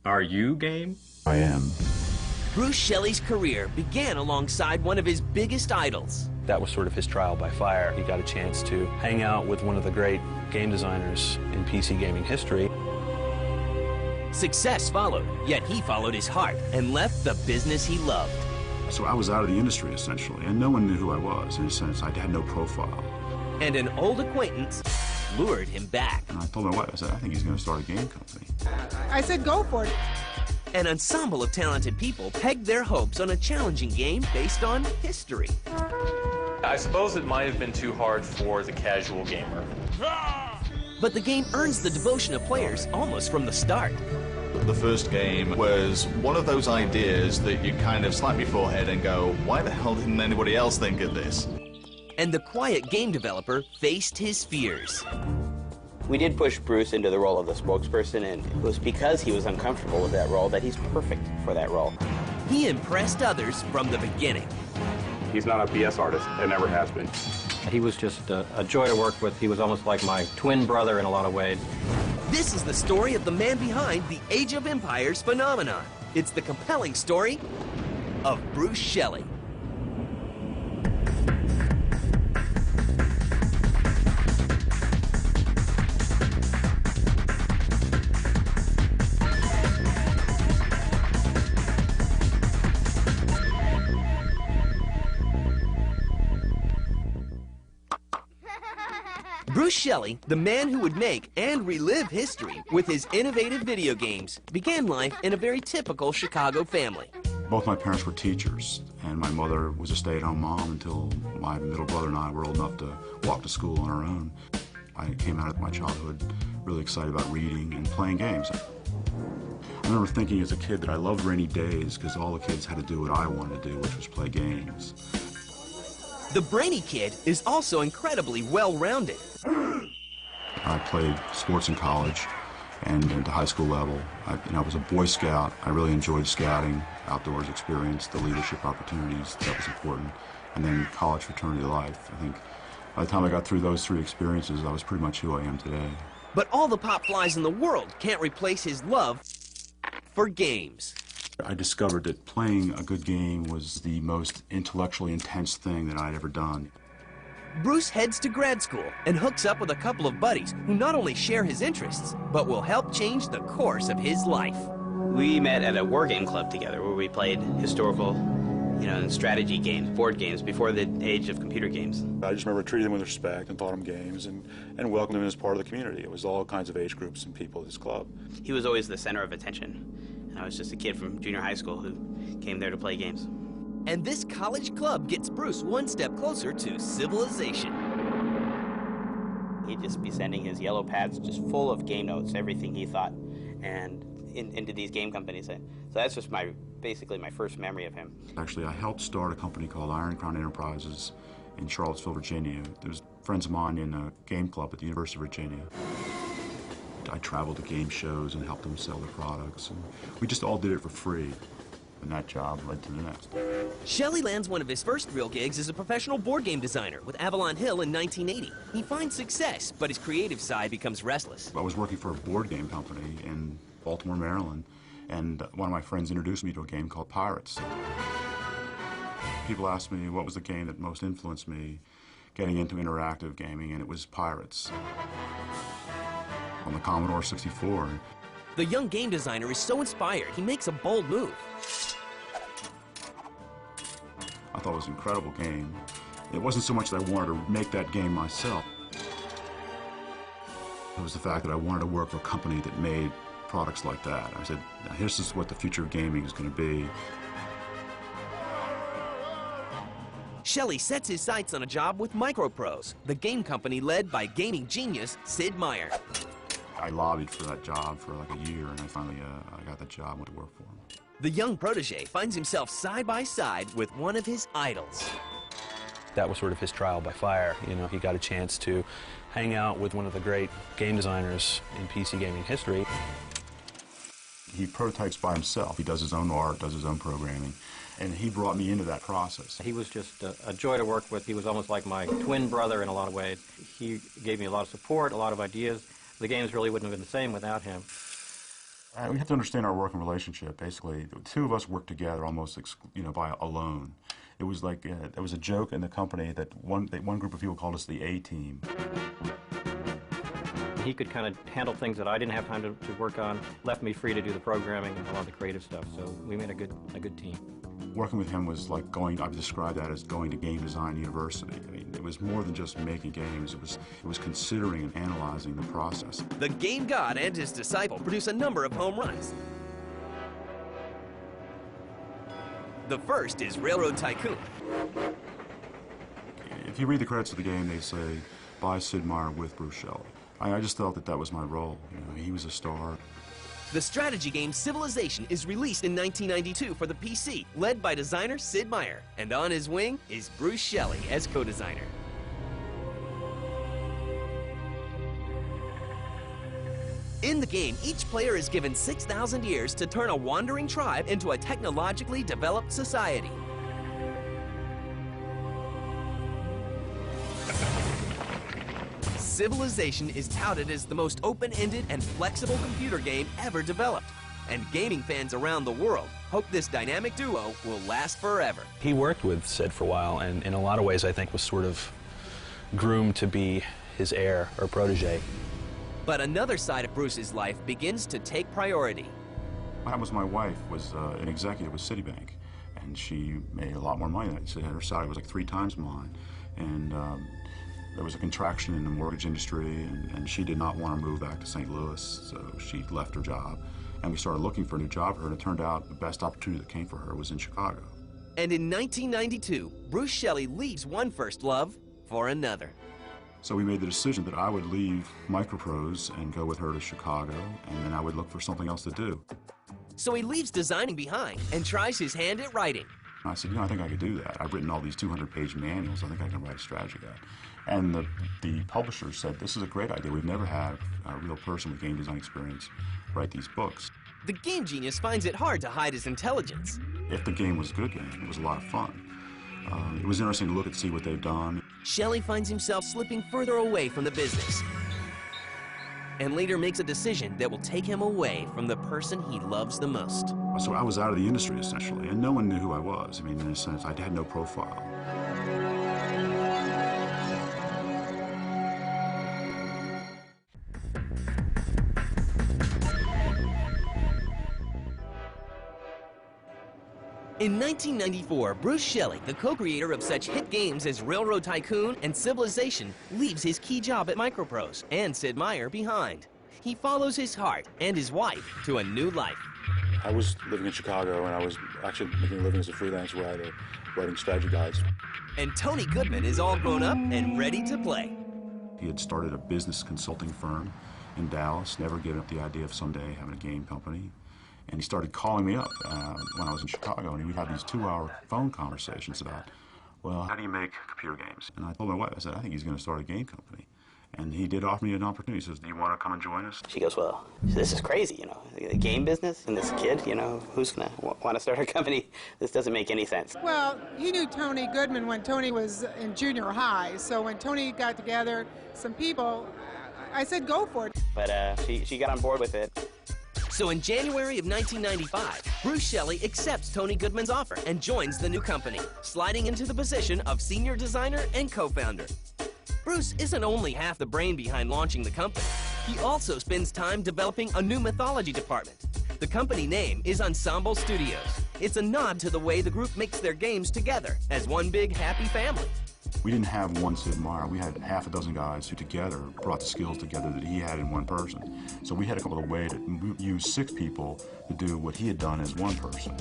Are you game? I am. Bruce Shelley's career began alongside one of his biggest idols. That was sort of his trial by fire. He got a chance to hang out with one of the great game designers in PC gaming history. Success followed, yet he followed his heart and left the business he loved. So I was out of the industry, essentially, and no one knew who I was. In a sense, I had no profile. And an old acquaintance lured him back. And I told my wife, I said, I think he's going to start a game company. I said, go for it. An ensemble of talented people pegged their hopes on a challenging game based on history. I suppose it might have been too hard for the casual gamer. But the game earns the devotion of players almost from the start. The first game was one of those ideas that you kind of slap your forehead and go, why the hell didn't anybody else think of this? And the quiet game developer faced his fears. We did push Bruce into the role of the spokesperson, and it was because he was uncomfortable with that role that he's perfect for that role. He impressed others from the beginning. He's not a BS artist, and never has been. He was just a joy to work with. He was almost like my twin brother in a lot of ways. This is the story of the man behind the Age of Empires phenomenon. It's the compelling story of Bruce Shelley. Bruce Shelley, the man who would make and relive history with his innovative video games, began life in a very typical Chicago family. Both my parents were teachers, and my mother was a stay-at-home mom until my middle brother and I were old enough to walk to school on our own. I came out of my childhood really excited about reading and playing games. I remember thinking as a kid that I loved rainy days because all the kids had to do what I wanted to do, which was play games. The brainy kid is also incredibly well-rounded. I played sports in college and at the high school level. I was a Boy Scout. I really enjoyed scouting, outdoors experience, the leadership opportunities, that was important. And then college fraternity life. I think by the time I got through those three experiences, I was pretty much who I am today. But all the pop flies in the world can't replace his love for games. I discovered that playing a good game was the most intellectually intense thing that I'd ever done. Bruce heads to grad school and hooks up with a couple of buddies who not only share his interests, but will help change the course of his life. We met at a war game club together where we played historical, and strategy games, board games, before the age of computer games. I just remember treating them with respect and taught them games and welcomed them as part of the community. It was all kinds of age groups and people at this club. He was always the center of attention. I was just a kid from junior high school who came there to play games. And this college club gets Bruce one step closer to civilization. He'd just be sending his yellow pads just full of game notes, everything he thought, and into these game companies. So that's just basically my first memory of him. Actually, I helped start a company called Iron Crown Enterprises in Charlottesville, Virginia. There was friends of mine in a game club at the University of Virginia. I traveled to game shows and helped them sell their products. And we just all did it for free. And that job led to the next. Shelley lands one of his first real gigs as a professional board game designer with Avalon Hill in 1980. He finds success, but his creative side becomes restless. I was working for a board game company in Baltimore, Maryland, and one of my friends introduced me to a game called Pirates. People asked me what was the game that most influenced me getting into interactive gaming, and it was Pirates on the Commodore 64. The young game designer is so inspired, he makes a bold move. I thought it was an incredible game. It wasn't so much that I wanted to make that game myself. It was the fact that I wanted to work for a company that made products like that. I said, now, this is what the future of gaming is going to be. Shelley sets his sights on a job with Microprose, the game company led by gaming genius Sid Meier. I lobbied for that job for like a year, and I finally I got that job and went to work for him. The young protege finds himself side by side with one of his idols. That was sort of his trial by fire. He got a chance to hang out with one of the great game designers in PC gaming history. He prototypes by himself. He does his own art, does his own programming, and he brought me into that process. He was just a joy to work with. He was almost like my twin brother in a lot of ways. He gave me a lot of support, a lot of ideas. The games really wouldn't have been the same without him. We have to understand our working relationship. Basically, the two of us worked together almost, by alone. It was like there was a joke in the company that one group of people called us the A team. He could kind of handle things that I didn't have time to work on, left me free to do the programming and a lot of the creative stuff. So we made a good team. Working with him was like I've described that as going to game design university. I mean, it was more than just making games. It was considering and analyzing the process. The game god and his disciple produce a number of home runs. The first is Railroad Tycoon. If you read the credits of the game, they say, by Sid Meier with Bruce Shelley. I just felt that was my role. He was a star. The strategy game Civilization is released in 1992 for the PC, led by designer Sid Meier. And on his wing is Bruce Shelley as co-designer. In the game, each player is given 6,000 years to turn a wandering tribe into a technologically developed society. Civilization is touted as the most open-ended and flexible computer game ever developed. And gaming fans around the world hope this dynamic duo will last forever. He worked with Sid for a while, and in a lot of ways I think was sort of groomed to be his heir or protege. But another side of Bruce's life begins to take priority. That was my wife, was an executive with Citibank, and she made a lot more money than I did. Her salary was like 3 times mine, and there was a contraction in the mortgage industry, and she did not want to move back to St. Louis, so she left her job. And we started looking for a new job for her, and it turned out the best opportunity that came for her was in Chicago. And in 1992, Bruce Shelley leaves one first love for another. So we made the decision that I would leave Microprose and go with her to Chicago, and then I would look for something else to do. So he leaves designing behind and tries his hand at writing. I said, I think I could do that. I've written all these 200-page manuals. I think I can write a strategy guide. And the publisher said, this is a great idea. We've never had a real person with game design experience write these books. The game genius finds it hard to hide his intelligence. If the game was a good game, it was a lot of fun. It was interesting to look and see what they've done. Shelley finds himself slipping further away from the business, and later makes a decision that will take him away from the person he loves the most. So I was out of the industry, essentially, and no one knew who I was. I mean, in a sense, I had no profile. In 1994, Bruce Shelley, the co-creator of such hit games as Railroad Tycoon and Civilization, leaves his key job at Microprose and Sid Meier behind. He follows his heart and his wife to a new life. I was living in Chicago, and I was actually making a living as a freelance writer, writing strategy guides. And Tony Goodman is all grown up and ready to play. He had started a business consulting firm in Dallas, never given up the idea of someday having a game company. And he started calling me up when I was in Chicago, and we'd have these 2-hour phone conversations about, well, how do you make computer games? And I told my wife, I said, I think he's going to start a game company. And he did offer me an opportunity. He says, do you want to come and join us? She goes, well, this is crazy, the game business and this kid, who's going to want to start a company? This doesn't make any sense. Well, he knew Tony Goodman when Tony was in junior high. So when Tony got together some people, I said, go for it. But she got on board with it. So in January of 1995, Bruce Shelley accepts Tony Goodman's offer and joins the new company, sliding into the position of senior designer and co-founder. Bruce isn't only half the brain behind launching the company, he also spends time developing a new mythology department. The company name is Ensemble Studios. It's a nod to the way the group makes their games together as one big happy family. We didn't have one Sid Meier. We had half a dozen guys who together brought the skills together that he had in one person. So we had to come up with a way to use 6 people to do what he had done as one person.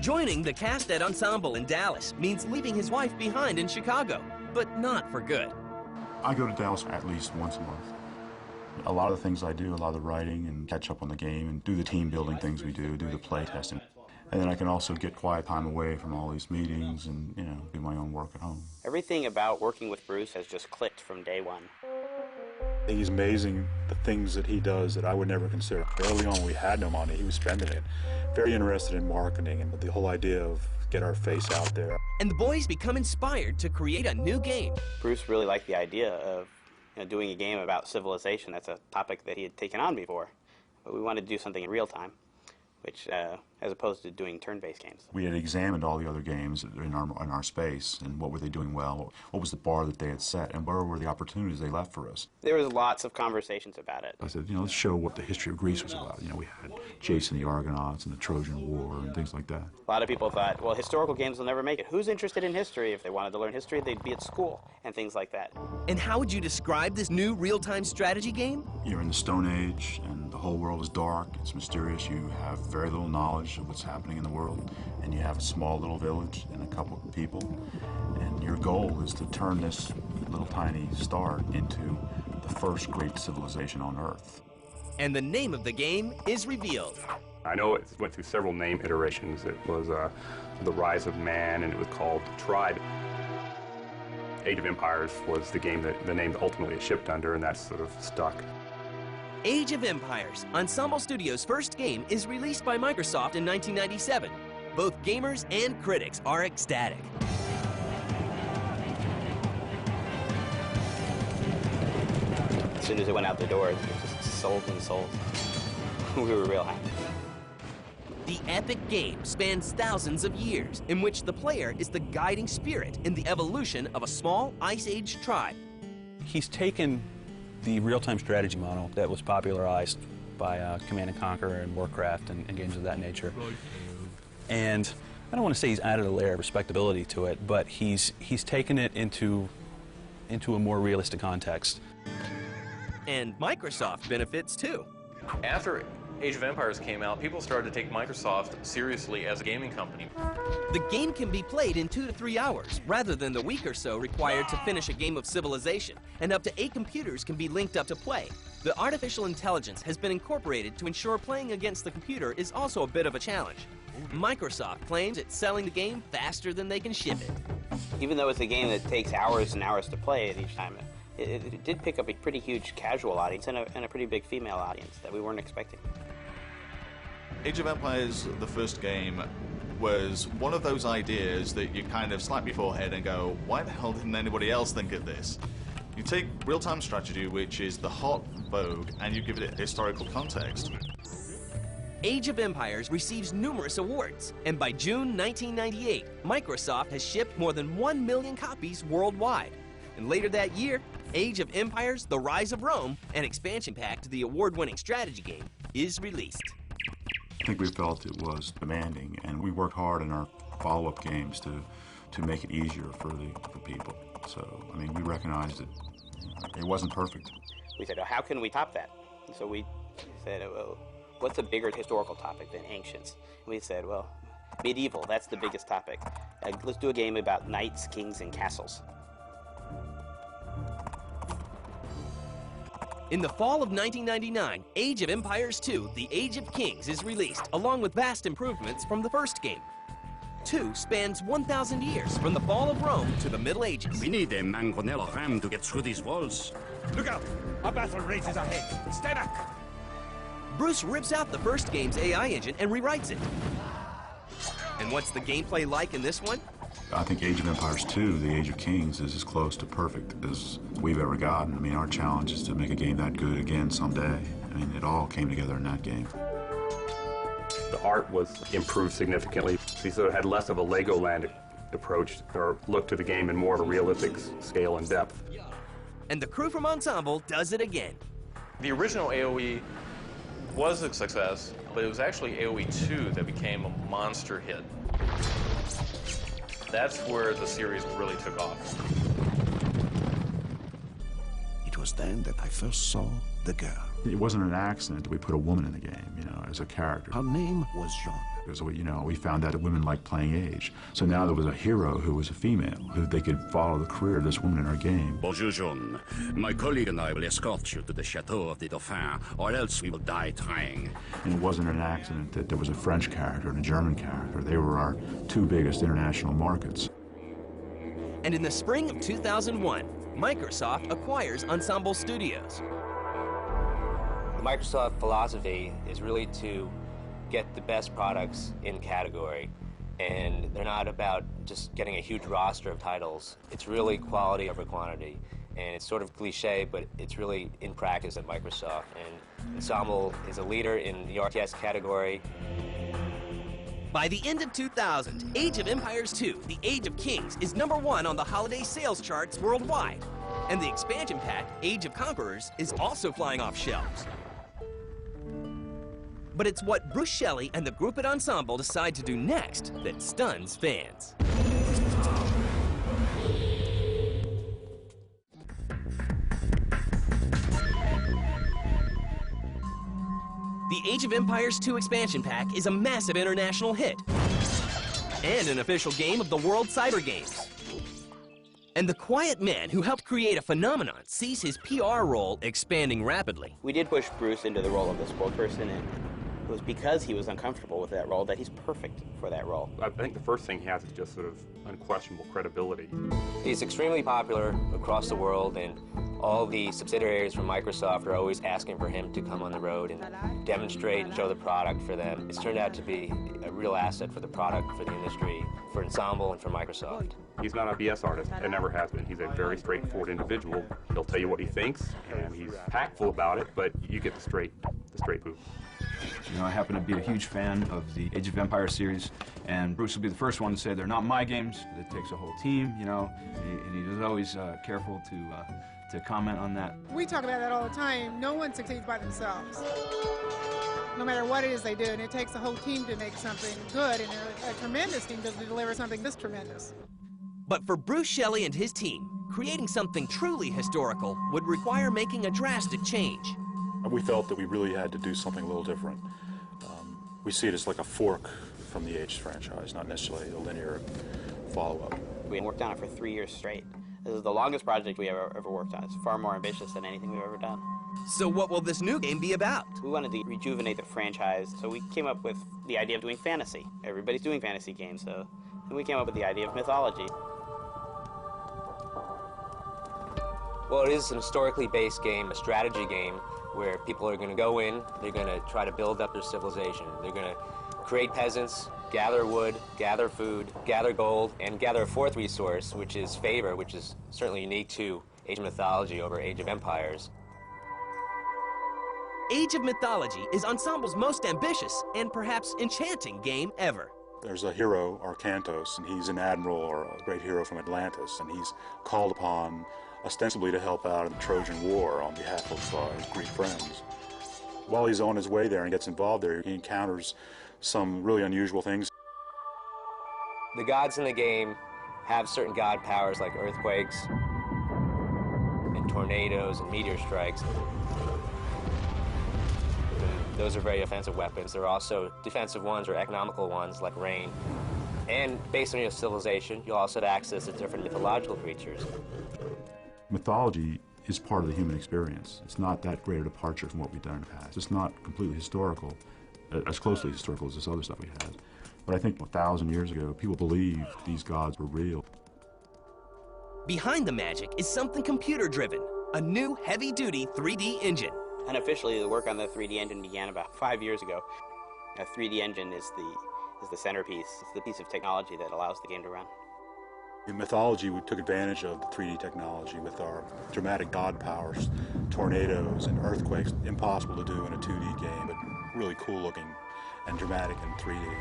Joining the cast at Ensemble in Dallas means leaving his wife behind in Chicago, but not for good. I go to Dallas at least once a month. A lot of the things I do, a lot of the writing and catch up on the game and do the team building things we do the play testing. And then I can also get quiet time away from all these meetings and, do my own work at home. Everything about working with Bruce has just clicked from day one. I think he's amazing, the things that he does that I would never consider. Early on, we had no money. He was spending it. Very interested in marketing and the whole idea of get our face out there. And the boys become inspired to create a new game. Bruce really liked the idea of doing a game about civilization. That's a topic that he had taken on before. But we wanted to do something in real time. which as opposed to doing turn-based games. We had examined all the other games in our space, and what were they doing well, what was the bar that they had set, and where were the opportunities they left for us. There was lots of conversations about it. I said, you know, let's show what the history of Greece was about. You know, we had Jason the Argonauts and the Trojan War and things like that. A lot of people thought, well, historical games will never make it. Who's interested in history? If they wanted to learn history, they'd be at school and things like that. And how would you describe this new real-time strategy game? You're in the Stone Age, and the whole world is dark, it's mysterious, you have very little knowledge of what's happening in the world, and you have a small little village and a couple of people, and your goal is to turn this little tiny star into the first great civilization on Earth. And the name of the game is revealed. I know it went through several name iterations. It was The Rise of Man, and it was called Tribe. Age of Empires was the name that ultimately it shipped under, and that's sort of stuck. Age of Empires, Ensemble Studios' first game, is released by Microsoft in 1997. Both gamers and critics are ecstatic. As soon as it went out the door, it just sold and sold. We were real happy. The epic game spans thousands of years, in which the player is the guiding spirit in the evolution of a small Ice Age tribe. He's taken the real-time strategy model that was popularized by Command & Conquer and Warcraft and games of that nature. And I don't want to say he's added a layer of respectability to it, but he's taken it into a more realistic context. And Microsoft benefits too. After Age of Empires came out, people started to take Microsoft seriously as a gaming company. The game can be played in 2 to 3 hours, rather than the week or so required to finish a game of Civilization, and up to 8 computers can be linked up to play. The artificial intelligence has been incorporated to ensure playing against the computer is also a bit of a challenge. Microsoft claims it's selling the game faster than they can ship it. Even though it's a game that takes hours and hours to play at each time, it did pick up a pretty huge casual audience and a pretty big female audience that we weren't expecting. Age of Empires, the first game, was one of those ideas that you kind of slap your forehead and go, why the hell didn't anybody else think of this? You take real-time strategy, which is the hot vogue, and you give it a historical context. Age of Empires receives numerous awards, and by June 1998, Microsoft has shipped more than 1 million copies worldwide. And later that year, Age of Empires: The Rise of Rome, an expansion pack to the award-winning strategy game, is released. I think we felt it was demanding, and we worked hard in our follow-up games to make it easier for people. So, I mean, we recognized it wasn't perfect. We said, oh, how can we top that? And so we said, well, what's a bigger historical topic than ancients? And we said, well, medieval, that's the biggest topic. Let's do a game about knights, kings, and castles. In the fall of 1999, Age of Empires 2: The Age of Kings is released, along with vast improvements from the first game. 2 spans 1,000 years, from the fall of Rome to the Middle Ages. We need a mangonel ram to get through these walls. Look out! A battle rages ahead! Stay back! Bruce rips out the first game's AI engine and rewrites it. And what's the gameplay like in this one? I think Age of Empires 2, The Age of Kings, is as close to perfect as we've ever gotten. I mean, our challenge is to make a game that good again someday. I mean, it all came together in that game. The art was improved significantly. We sort of had less of a Legoland approach, or look to the game in more of a realistic scale and depth. And the crew from Ensemble does it again. The original AoE was a success, but it was actually AoE 2 that became a monster hit. That's where the series really took off. It was then that I first saw the girl. It wasn't an accident that we put a woman in the game, you know, as a character. Her name was Jean. Because, you know, we found out that women like playing Age. So now there was a hero who was a female, who they could follow the career of this woman in our game. Bonjour, Jean. My colleague and I will escort you to the Chateau of the Dauphin, or else we will die trying. And it wasn't an accident that there was a French character and a German character. They were our 2 biggest international markets. And in the spring of 2001, Microsoft acquires Ensemble Studios. The Microsoft philosophy is really to get the best products in category, and they're not about just getting a huge roster of titles. It's really quality over quantity, And it's sort of cliche, but it's really in practice at Microsoft. And Ensemble is a leader in the RTS category. By the end of 2000, Age of Empires 2, The Age of Kings, is #1 on the holiday sales charts worldwide. And the expansion pack, Age of Conquerors, is also flying off shelves. But it's what Bruce Shelley and the group at Ensemble decide to do next that stuns fans. The Age of Empires 2 expansion pack is a massive international hit and an official game of the World Cyber Games. And the quiet man who helped create a phenomenon sees his PR role expanding rapidly. We did push Bruce into the role of the spokesperson, and it was because he was uncomfortable with that role that he's perfect for that role. I think the first thing he has is just sort of unquestionable credibility. He's extremely popular across the world, and all the subsidiaries from Microsoft are always asking for him to come on the road and demonstrate and show the product for them. It's turned out to be a real asset for the product, for the industry, for Ensemble, and for Microsoft. He's not a BS artist, and never has been. He's a very straightforward individual. He'll tell you what he thinks, and he's tactful about it, but you get the straight boot. You know, I happen to be a huge fan of the Age of Empires series, and Bruce will be the first one to say they're not my games. It takes a whole team, you know, and he is always careful to comment on that. We talk about that all the time. No one succeeds by themselves, no matter what it is they do, and it takes a whole team to make something good, and a tremendous team to deliver something this tremendous. But for Bruce Shelley and his team, creating something truly historical would require making a drastic change. We felt that we really had to do something a little different. We see it as like a fork from the Age franchise, not necessarily a linear follow-up. We worked on it for 3 years straight. This is the longest project we ever worked on. It's far more ambitious than anything we've ever done. So what will this new game be about? We wanted to rejuvenate the franchise, so we came up with the idea of doing fantasy. Everybody's doing fantasy games, so and we came up with the idea of mythology. Well, it is an historically based game, a strategy game, where people are going to go in, they're going to try to build up their civilization. They're going to create peasants, gather wood, gather food, gather gold, and gather a fourth resource, which is favor, which is certainly unique to Age of Mythology over Age of Empires. Age of Mythology is Ensemble's most ambitious and perhaps enchanting game ever. There's a hero, Arcantos, and he's an admiral or a great hero from Atlantis, and he's called upon ostensibly to help out in the Trojan War on behalf of his Greek friends. While he's on his way there and gets involved there, he encounters some really unusual things. The gods in the game have certain god powers like earthquakes and tornadoes and meteor strikes. And those are very offensive weapons. There are also defensive ones or economical ones like rain. And based on your civilization, you'll also have access to different mythological creatures. Mythology is part of the human experience. It's not that great a departure from what we've done in the past. It's not completely historical, as closely historical as this other stuff we had. But I think 1,000 years ago, people believed these gods were real. Behind the magic is something computer-driven, a new heavy-duty 3D engine. Unofficially, the work on the 3D engine began about 5 years ago. A 3D engine is the centerpiece. It's the piece of technology that allows the game to run. In Mythology, we took advantage of the 3D technology with our dramatic god powers, tornadoes and earthquakes, impossible to do in a 2D game, but really cool looking and dramatic in 3D.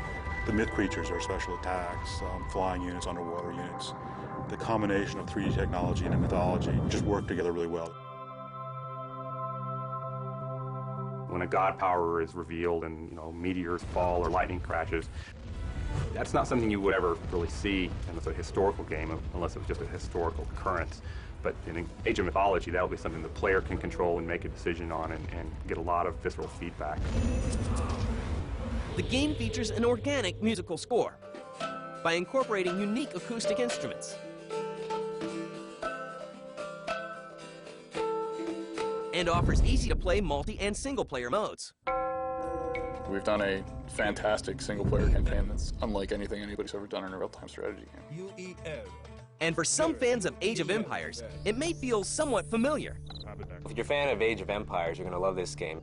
The myth creatures are special attacks, flying units, underwater units. The combination of 3D technology and mythology just work together really well. When a god power is revealed and, you know, meteors fall or lightning crashes, that's not something you would ever really see in a historical game unless it was just a historical occurrence. But in Age of Mythology, that will be something the player can control and make a decision on and get a lot of visceral feedback. The game features an organic musical score by incorporating unique acoustic instruments. And offers easy-to-play multi- and single-player modes. We've done a fantastic single-player campaign that's unlike anything anybody's ever done in a real-time strategy game. And for some fans of Age of Empires, it may feel somewhat familiar. If you're a fan of Age of Empires, you're going to love this game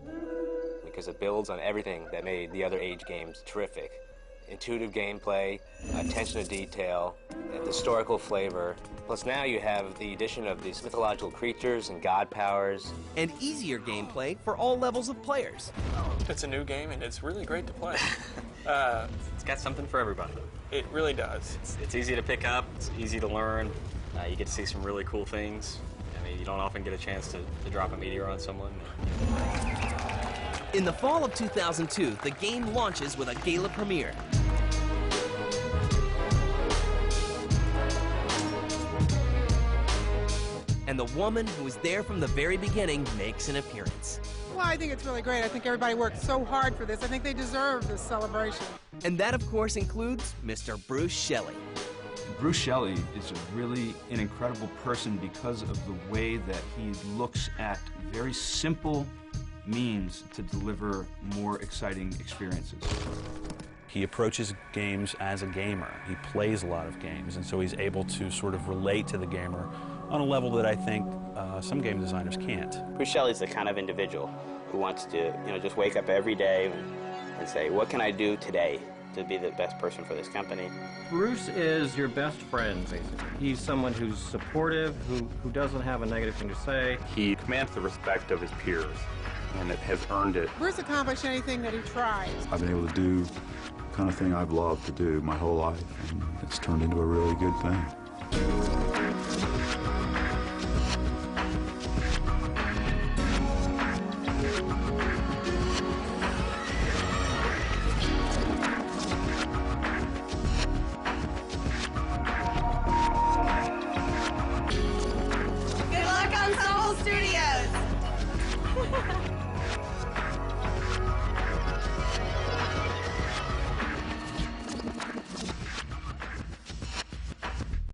because it builds on everything that made the other Age games terrific. intuitive gameplay, attention to detail, historical flavor. Plus now you have the addition of these mythological creatures and god powers. And easier gameplay for all levels of players. It's a new game and it's really great to play. It's got something for everybody. It really does. It's easy to pick up, it's easy to learn. You get to see some really cool things. I mean, you don't often get a chance to drop a meteor on someone. In the fall of 2002, the game launches with a gala premiere. And the woman who was there from the very beginning makes an appearance. Well, I think it's really great. I think everybody worked so hard for this. I think they deserve this celebration. And that, of course, includes Mr. Bruce Shelley. Bruce Shelley is really an incredible person because of the way that he looks at very simple means to deliver more exciting experiences. He approaches games as a gamer. He plays a lot of games, and so he's able to sort of relate to the gamer on a level that I think some game designers can't. Bruce Shelley's the kind of individual who wants to, just wake up every day and say, what can I do today to be the best person for this company? Bruce is your best friend, basically. He's someone who's supportive, who doesn't have a negative thing to say. He commands the respect of his peers, and it has earned it. Bruce accomplished anything that he tries. I've been able to do the kind of thing I've loved to do my whole life, and it's turned into a really good thing.